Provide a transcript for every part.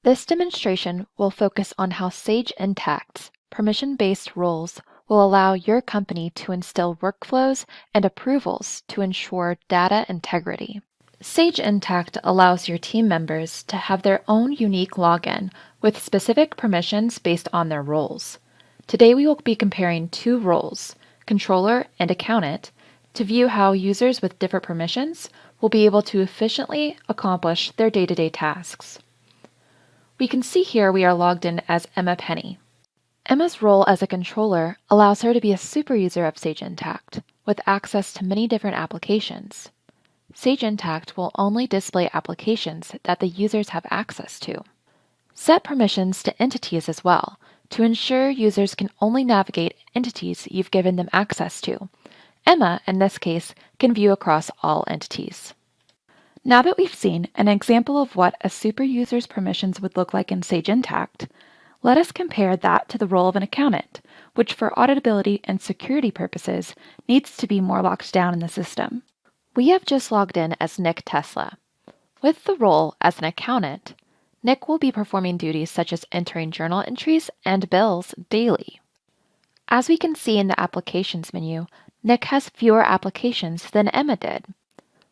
This demonstration will focus on how Sage Intacct's permission-based roles will allow your company to instill workflows and approvals to ensure data integrity. Sage Intacct allows your team members to have their own unique login with specific permissions based on their roles. Today we will be comparing two roles, controller and accountant, to view how users with different permissions will be able to efficiently accomplish their day-to-day tasks. We can see here we are logged in as Emma Penny. Emma's role as a controller allows her to be a super user of Sage Intacct, with access to many different applications. Sage Intacct will only display applications that the users have access to. Set permissions to entities as well, to ensure users can only navigate entities you've given them access to. Emma, in this case, can view across all entities. Now that we've seen an example of what a super user's permissions would look like in Sage Intacct, let us compare that to the role of an accountant, which for auditability and security purposes needs to be more locked down in the system. We have just logged in as Nick Tesla. With the role as an accountant, Nick will be performing duties such as entering journal entries and bills daily. As we can see in the Applications menu, Nick has fewer applications than Emma did.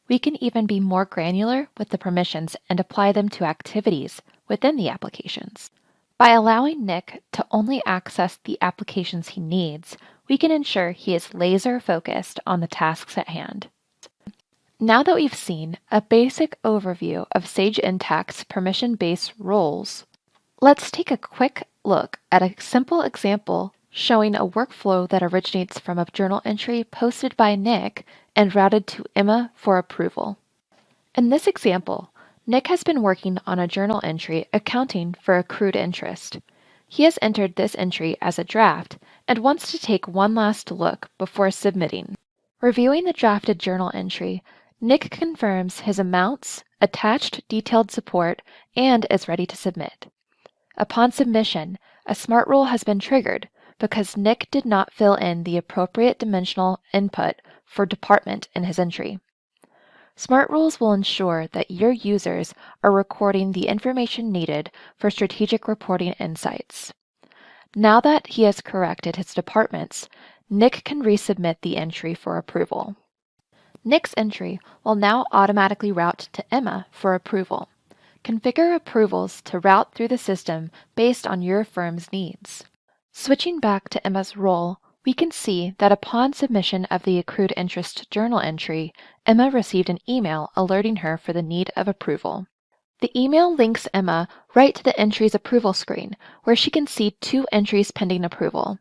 We can even be more granular with the permissions and apply them to activities within the applications. By allowing Nick to only access the applications he needs, we can ensure he is laser focused on the tasks at hand. Now that we've seen a basic overview of Sage Intacct's permission-based roles, let's take a quick look at a simple example showing a workflow that originates from a journal entry posted by Nick and routed to Emma for approval. In this example, Nick has been working on a journal entry accounting for accrued interest. He has entered this entry as a draft and wants to take one last look before submitting. Reviewing the drafted journal entry, Nick confirms his amounts, attached detailed support, and is ready to submit. Upon submission, a SMART rule has been triggered because Nick did not fill in the appropriate dimensional input for department in his entry. SMART rules will ensure that your users are recording the information needed for strategic reporting insights. Now that he has corrected his departments, Nick can resubmit the entry for approval. Nick's entry will now automatically route to Emma for approval. Configure approvals to route through the system based on your firm's needs. Switching back to Emma's role, we can see that upon submission of the accrued interest journal entry, Emma received an email alerting her for the need of approval. The email links Emma right to the entry's approval screen, where she can see two entries pending approval.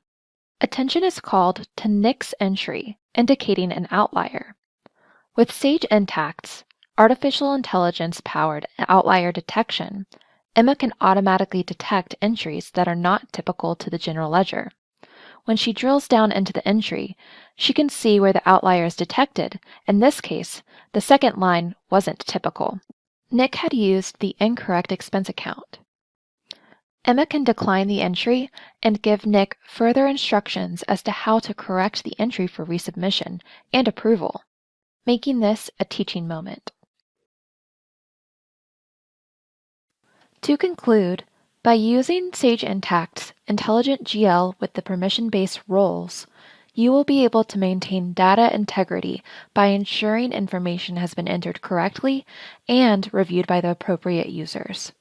Attention is called to Nick's entry, indicating an outlier. With Sage Intacct's artificial intelligence-powered outlier detection, Emma can automatically detect entries that are not typical to the general ledger. When she drills down into the entry, she can see where the outlier is detected. In this case, the second line wasn't typical. Nick had used the incorrect expense account. Emma can decline the entry and give Nick further instructions as to how to correct the entry for resubmission and approval, making this a teaching moment. To conclude, by using Sage Intacct's Intelligent GL with the permission-based roles, you will be able to maintain data integrity by ensuring information has been entered correctly and reviewed by the appropriate users.